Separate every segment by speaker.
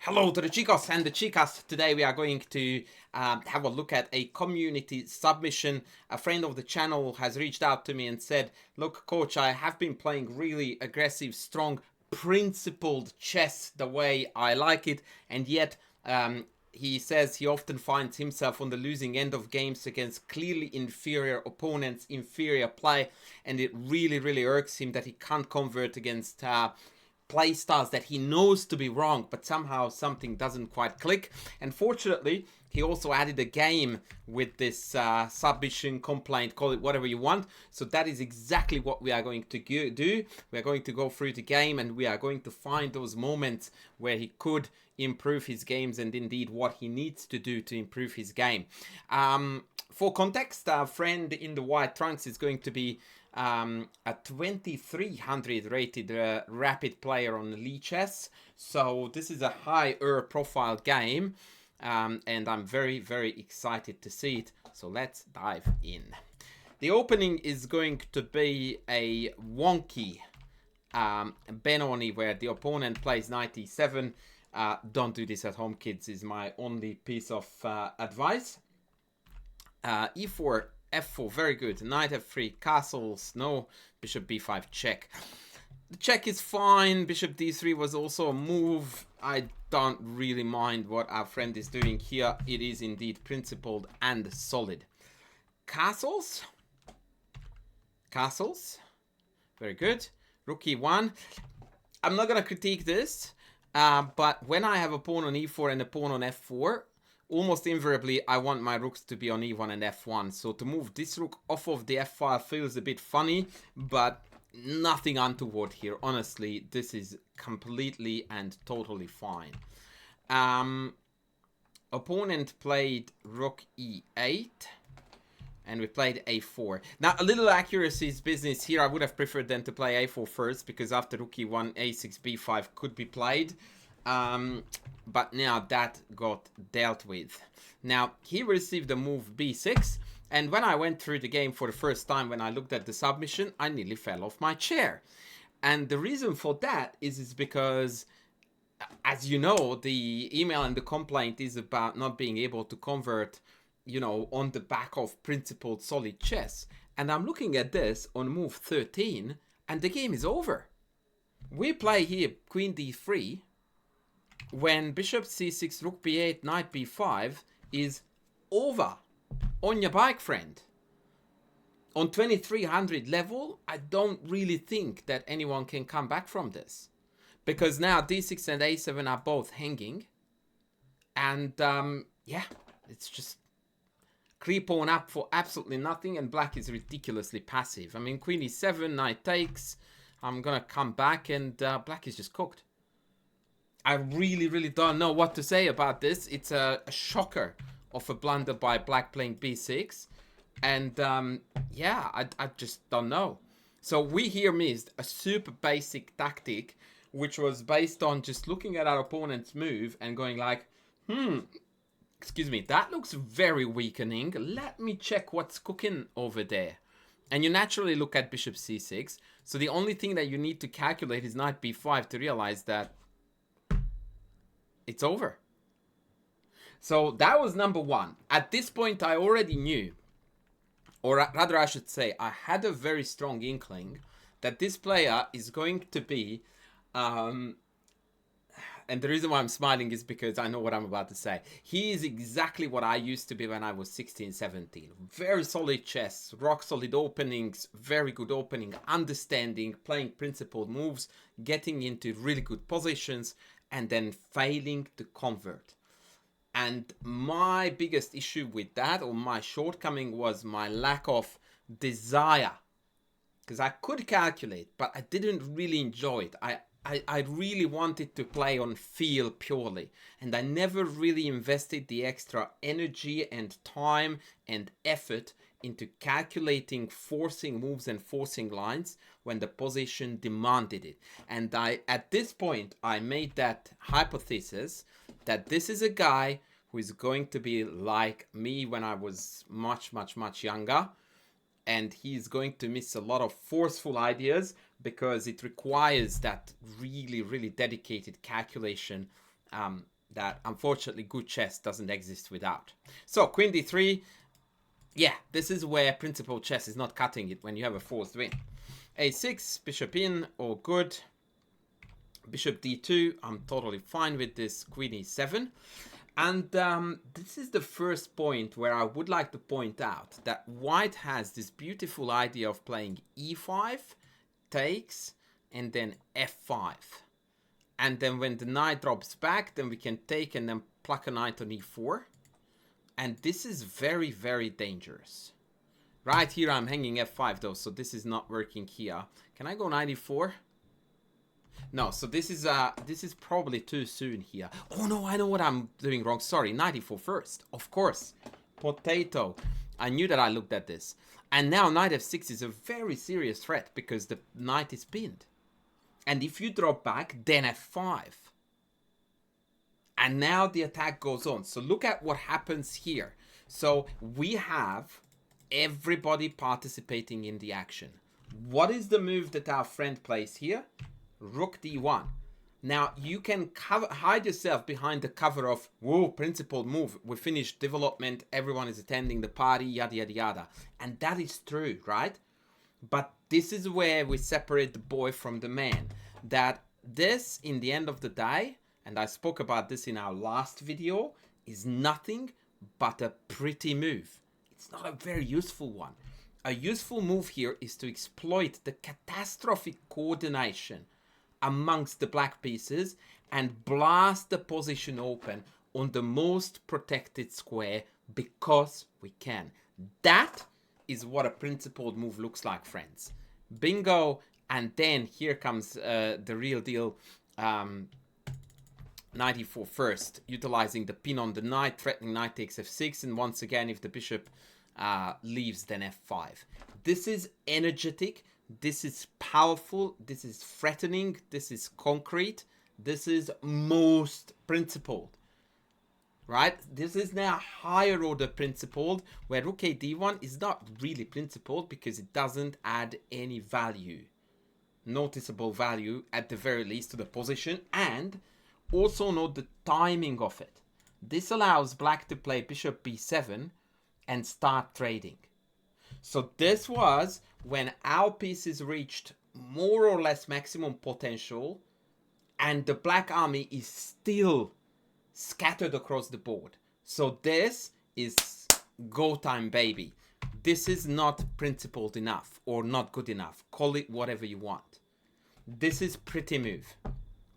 Speaker 1: Hello to the chicos and the chicas. Today we are going to have a look at a community submission. A friend of the channel has reached out to me and said, look coach, I have been playing really aggressive, strong, principled chess the way I like it, and yet he says he often finds himself on the losing end of games against clearly inferior opponents, inferior play, and it really irks him that he can't convert against play styles that he knows to be wrong, but somehow something doesn't quite click. And fortunately, he also added a game with this submission, complaint, call it whatever you want. So that is exactly what we are going to do. We are going to go through the game and we are going to find those moments where he could improve his games and indeed what he needs to do to improve his game. For context, our friend in the white trunks is going to be a 2300 rated rapid player on Lichess. So this is a higher profile game, and I'm very excited to see it. So let's dive in. The opening is going to be a wonky Benoni where the opponent plays knight e7. Don't do this at home, kids, is my only piece of advice. E4, f4, very good. Knight f3, castles, no. Bishop b5, check. The check is fine. Bishop d3 was also a move. I don't really mind what our friend is doing here. It is indeed principled and solid. Castles. Castles. Very good. Rook e1. I'm not going to critique this, but when I have a pawn on e4 and a pawn on f4, almost invariably, I want my rooks to be on e1 and f1. So to move this rook off of the f file feels a bit funny, but nothing untoward here. Honestly, this is completely and totally fine. Opponent played rook e8, and we played a4. Now, a little accuracies business here. I would have preferred them to play a4 first, because after rook e1, a6, b5 could be played. But now that got dealt with. Now, he received a move b6, and when I went through the game for the first time, when I looked at the submission, I nearly fell off my chair. And the reason for that is because, as you know, the email and the complaint is about not being able to convert, you know, on the back of principled solid chess. And I'm looking at this on move 13, and the game is over. We play here queen d3, when bishop c6, rook b8, knight b5 is over. On your bike, friend. On 2300 level, I don't really think that anyone can come back from this. Because now d6 and a7 are both hanging. And yeah, it's just creep on up for absolutely nothing, and black is ridiculously passive. I mean, queen e7, knight takes. I'm gonna come back, and black is just cooked. I really don't know what to say about this. It's a shocker of a blunder by black playing b6. And yeah, I just don't know. So we here missed a super basic tactic, which was based on just looking at our opponent's move and going like, excuse me, that looks very weakening. Let me check what's cooking over there. And you naturally look at bishop c6. So the only thing that you need to calculate is knight b5 to realize that it's over. So that was number one. At this point, I already knew, or rather I should say, I had a very strong inkling that this player is going to be, and the reason why I'm smiling is because I know what I'm about to say. He is exactly what I used to be when I was 16, 17. Very solid chess, rock solid openings, very good opening, understanding, playing principled moves, getting into really good positions, and then failing to convert. And my biggest issue with that, or my shortcoming, was my lack of desire. Because I could calculate, but I didn't really enjoy it. I really wanted to play on feel purely. And I never really invested the extra energy and time and effort into calculating, forcing moves and forcing lines when the position demanded it. And at this point, I made that hypothesis that this is a guy who is going to be like me when I was much younger. And he's going to miss a lot of forceful ideas because it requires that really dedicated calculation that unfortunately good chess doesn't exist without. So queen d3, yeah, this is where principal chess is not cutting it when you have a forced win. a6, bishop in, all good. Bishop d2, I'm totally fine with this. Queen e7. And this is the first point where I would like to point out that white has this beautiful idea of playing e5, takes, and then f5. And then when the knight drops back, then we can take and then pluck a knight on e4. And this is very, very dangerous. Right here I'm hanging f5 though, so this is not working here. Can I go knight e4? No, so this is probably too soon here. Oh no, I know what I'm doing wrong. Sorry, knight e4 first. Of course. Potato. I knew that I looked at this. And now knight f6 is a very serious threat because the knight is pinned. And if you drop back, then f5. And now the attack goes on. So look at what happens here. So we have everybody participating in the action. What is the move that our friend plays here? Rook d1. Now you can hide yourself behind the cover of, whoa, principled move. We finished development. Everyone is attending the party, yada, yada, yada. And that is true, right? But this is where we separate the boy from the man. That this, in the end of the day, and I spoke about this in our last video, is nothing but a pretty move. It's not a very useful one. A useful move here is to exploit the catastrophic coordination amongst the black pieces and blast the position open on the most protected square because we can. That is what a principled move looks like, friends. Bingo. And then here comes the real deal. Knight e4 first, utilizing the pin on the knight, threatening knight takes f6, and once again, if the bishop leaves, then f5. This is energetic, this is powerful, this is threatening, this is concrete, this is most principled. Right? This is now higher order principled, where rook a d1 is not really principled because it doesn't add any value. Noticeable value, at the very least, to the position, and also note the timing of it. This allows black to play bishop b7 and start trading. So this was when our pieces reached more or less maximum potential and the black army is still scattered across the board. So this is go time, baby. This is not principled enough or not good enough. Call it whatever you want. This is pretty move.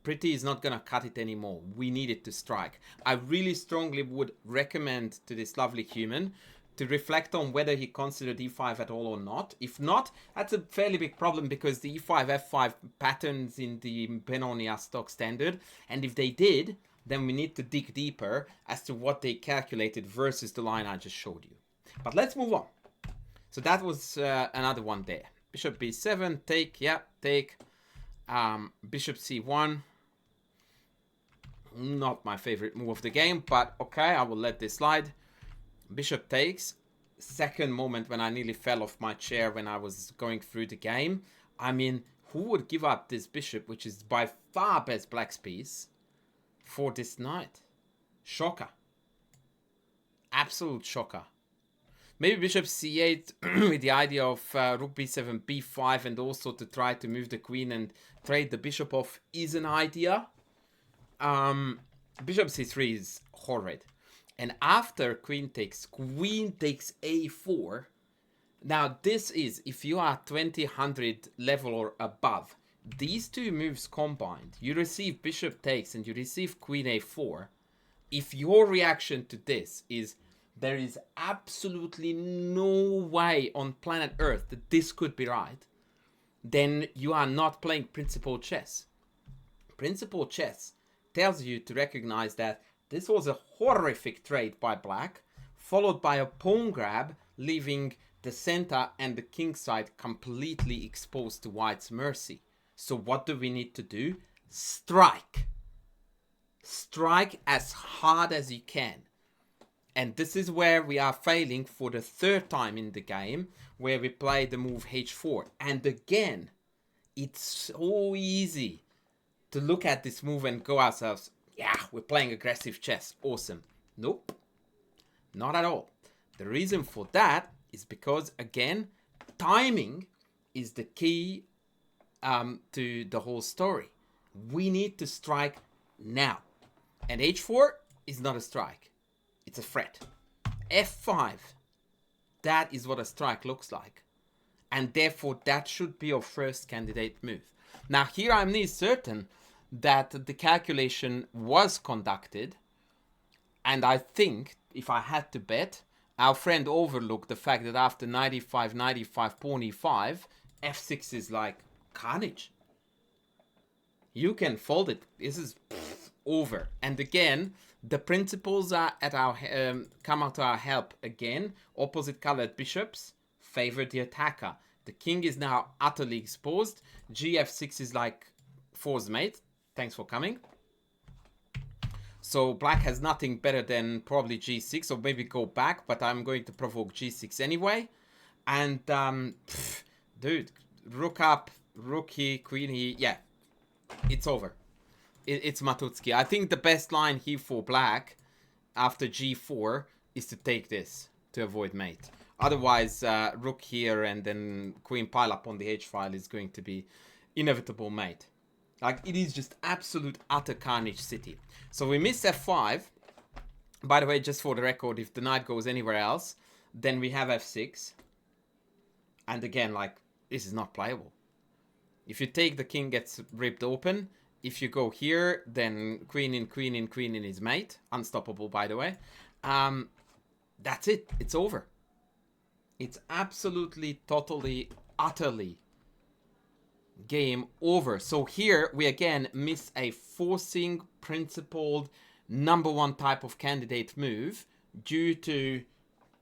Speaker 1: Pretty is not going to cut it anymore. We need it to strike. I really strongly would recommend to this lovely human to reflect on whether he considered e5 at all or not. If not, that's a fairly big problem because the e5, f5 patterns in the Benoni are stock standard. And if they did, then we need to dig deeper as to what they calculated versus the line I just showed you. But let's move on. So that was another one there. Bishop b7, take, yeah, take. Bishop c1. Not my favorite move of the game, but okay, I will let this slide. Bishop takes. Second moment when I nearly fell off my chair when I was going through the game. I mean, who would give up this bishop, which is by far best black's piece, for this knight? Shocker. Absolute shocker. Maybe bishop c8 with the idea of rook b7, b5, and also to try to move the queen and trade the bishop off is an idea. Bishop c3 is horrid. And after queen takes a4. Now this is, if you are 2000 level or above, these two moves combined, you receive bishop takes and you receive queen a4. If your reaction to this is, there is absolutely no way on planet Earth that this could be right, then you are not playing principled chess. Principled chess tells you to recognize that this was a horrific trade by black, followed by a pawn grab, leaving the center and the king side completely exposed to white's mercy. So what do we need to do? Strike. Strike as hard as you can. And this is where we are failing for the third time in the game, where we play the move h4. And again, it's so easy to look at this move and go ourselves, Yeah, we're playing aggressive chess. Awesome. Nope. Not at all. The reason for that is because, again, timing is the key to the whole story. We need to strike now. And h4 is not a strike. It's a threat. f5. That is what a strike looks like. And therefore, that should be our first candidate move. Now, here I'm near certain that the calculation was conducted. And I think, if I had to bet, our friend overlooked the fact that after 95, 95, pawn e5, f6 is like carnage. You can fold it. This is over. And again, the principles are at our come out to our help again. Opposite colored bishops favor the attacker. The king is now utterly exposed. gf6 is like four's mate. Thanks for coming. So black has nothing better than probably g6 or maybe go back, but I'm going to provoke g6 anyway. And dude, rook up, rook here, queen here. Yeah, it's over. It's Matutski. I think the best line here for black after g4 is to take this to avoid mate. Otherwise, rook here and then queen pile up on the h file is going to be inevitable mate. Like, it is just absolute utter carnage city. So we miss f5. By the way, just for the record, if the knight goes anywhere else, then we have f6. And again, like, this is not playable. If you take, the king gets ripped open. If you go here, then queen in, queen in, queen in is mate. Unstoppable, by the way. That's it. It's over. It's absolutely, totally, utterly game over. So here we again miss a forcing, principled, #1 type of candidate move due to,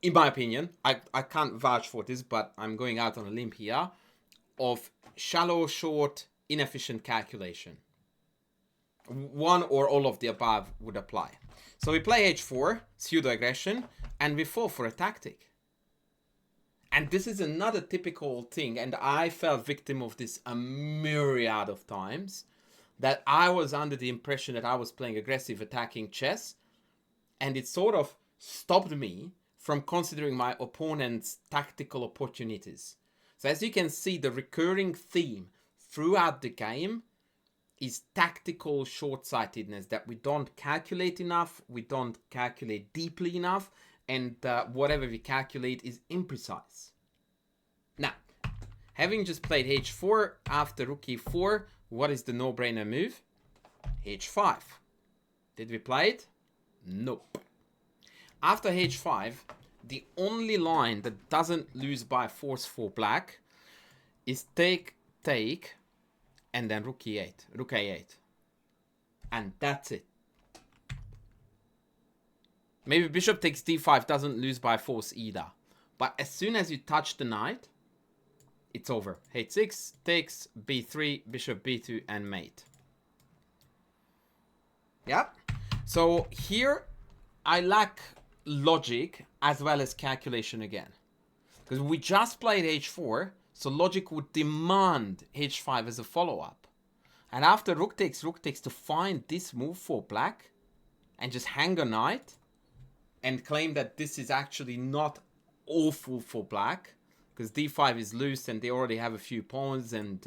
Speaker 1: in my opinion, I can't vouch for this, but I'm going out on a limb here, of shallow, short, inefficient calculation. One or all of the above would apply. So we play h4, pseudo-aggression, and we fall for a tactic. And this is another typical thing, and I fell victim of this a myriad of times, that I was under the impression that I was playing aggressive attacking chess, and it sort of stopped me from considering my opponent's tactical opportunities. So as you can see, the recurring theme throughout the game is tactical short-sightedness, that we don't calculate enough, we don't calculate deeply enough, and whatever we calculate is imprecise. Now, having just played h4 after rook e4, what is the no-brainer move? h5. Did we play it? Nope. After h5, the only line that doesn't lose by force for black is take, take, and then rook e8, rook a8. And that's it. Maybe bishop takes d5 doesn't lose by force either. But as soon as you touch the knight, it's over. h6 takes, b3, bishop b2, and mate. Yep. So here I lack logic as well as calculation again. Because we just played h4, so logic would demand h5 as a follow-up. And after rook takes to find this move for black and just hang a knight and claim that this is actually not awful for black, because d5 is loose and they already have a few pawns and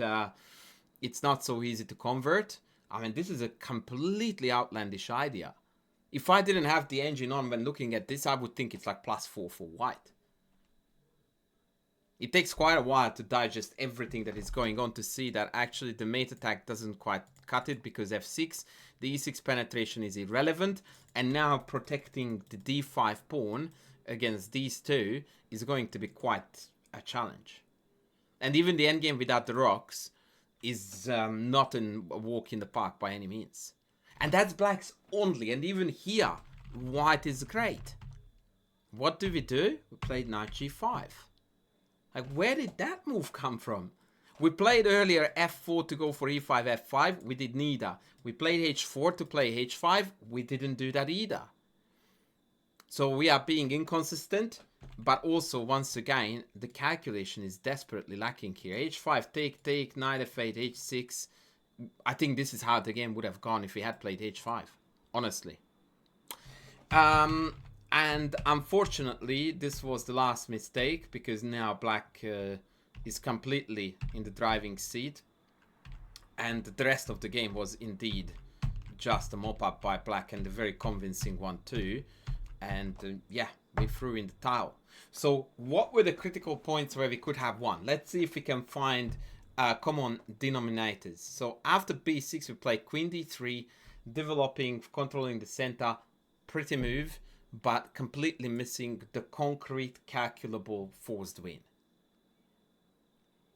Speaker 1: it's not so easy to convert. I mean, this is a completely outlandish idea. If I didn't have the engine on when looking at this, I would think it's like +4 for white. It takes quite a while to digest everything that is going on to see that actually the mate attack doesn't quite cut it, because f6, the e6 penetration is irrelevant, and now protecting the d5 pawn against these two is going to be quite a challenge. And even the endgame without the rocks is not a walk in the park by any means. And that's black's only, and even here, white is great. What do? We played knight g5. Like, where did that move come from? We played earlier f4 to go for e5, f5. We did neither. We played h4 to play h5. We didn't do that either. So we are being inconsistent, but also, once again, the calculation is desperately lacking here. h5, take, take, knight f8, h6. I think this is how the game would have gone if we had played h5. honestly. And unfortunately, this was the last mistake, because now black is completely in the driving seat. And the rest of the game was indeed just a mop-up by black, and a very convincing one too. And yeah, we threw in the towel. So what were the critical points where we could have won? Let's see if we can find common denominators. So after b6, we play queen d3, developing, controlling the center. Pretty move, but completely missing the concrete, calculable forced win.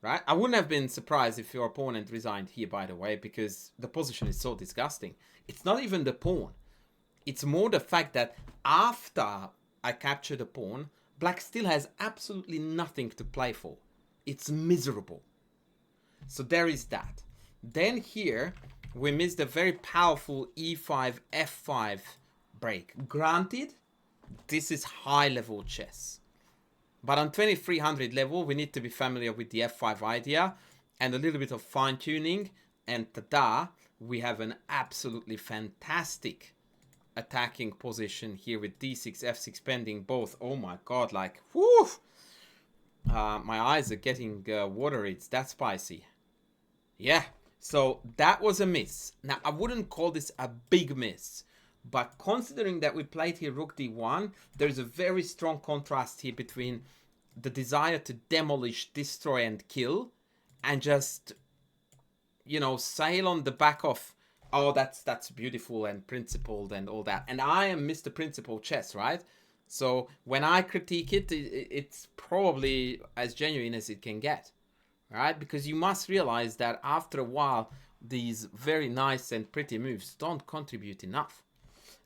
Speaker 1: Right? I wouldn't have been surprised if your opponent resigned here, by the way, because the position is so disgusting. It's not even the pawn. It's more the fact that after I capture the pawn, black still has absolutely nothing to play for. It's miserable. So there is that. Then here, we missed a very powerful e5, f5 break. Granted, this is high-level chess. But on 2300 level, we need to be familiar with the f5 idea and a little bit of fine-tuning. And ta-da, we have an absolutely fantastic attacking position here with d6, f6 pending both. Oh my god, like, whoo! My eyes are getting watery. It's that spicy. Yeah, so that was a miss. Now, I wouldn't call this a big miss. But considering that we played here rook d1, there's a very strong contrast here between the desire to demolish, destroy, and kill, and just, you know, sail on the back of, oh, that's beautiful and principled and all that. And I am Mr. Principled Chess, right? So when I critique it, it's probably as genuine as it can get, right? Because you must realize that after a while, these very nice and pretty moves don't contribute enough.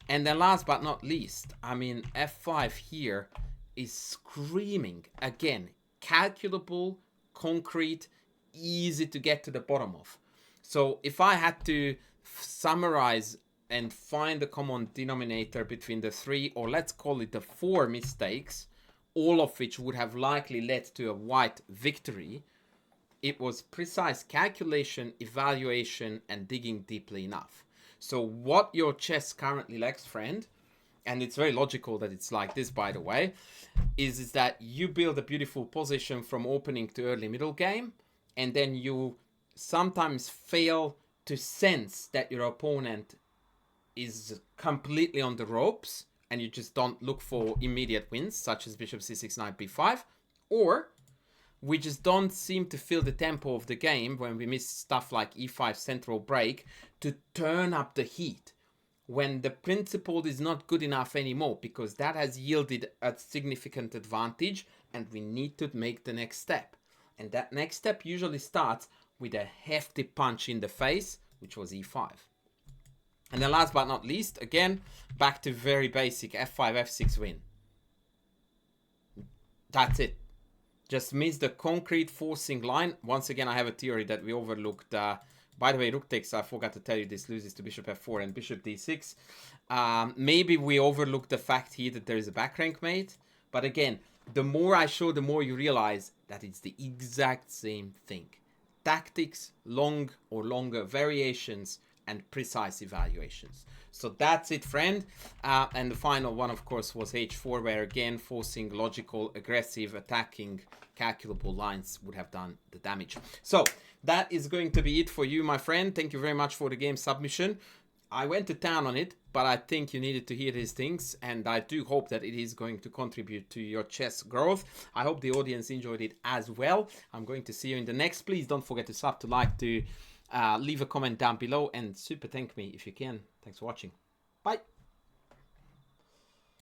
Speaker 1: And then last but not least, I mean, f5 here is screaming, again, calculable, concrete, easy to get to the bottom of. So if I had to summarize and find the common denominator between the 3, or let's call it the 4 mistakes, all of which would have likely led to a white victory, it was precise calculation, evaluation, and digging deeply enough. So what your chess currently lacks, friend, and it's very logical that it's like this, by the way, is that you build a beautiful position from opening to early middle game, and then you sometimes fail to sense that your opponent is completely on the ropes, and you just don't look for immediate wins, such as bishop c6, knight b5, or we just don't seem to feel the tempo of the game when we miss stuff like e5 central break to turn up the heat when the principled is not good enough anymore, because that has yielded a significant advantage and we need to make the next step. And that next step usually starts with a hefty punch in the face, which was e5. And then last but not least, again, back to very basic f5, f6 win. That's it. Just miss the concrete forcing line. Once again, I have a theory that we overlooked. By the way, rook takes, I forgot to tell you, this loses to bishop f4 and bishop d6. Maybe we overlooked the fact here that there is a back rank mate. But again, the more I show, the more you realize that it's the exact same thing. Tactics, long or longer variations, and precise evaluations. So that's it, friend. And the final one, of course, was h4, where again, forcing logical, aggressive, attacking, calculable lines would have done the damage. So that is going to be it for you, my friend. Thank you very much for the game submission. I went to town on it, but I think you needed to hear these things, and I do hope that it is going to contribute to your chess growth. I hope the audience enjoyed it as well. I'm going to see you in the next. Please don't forget to sub, to like, to leave a comment down below, and super thank me if you can. Thanks for watching. Bye.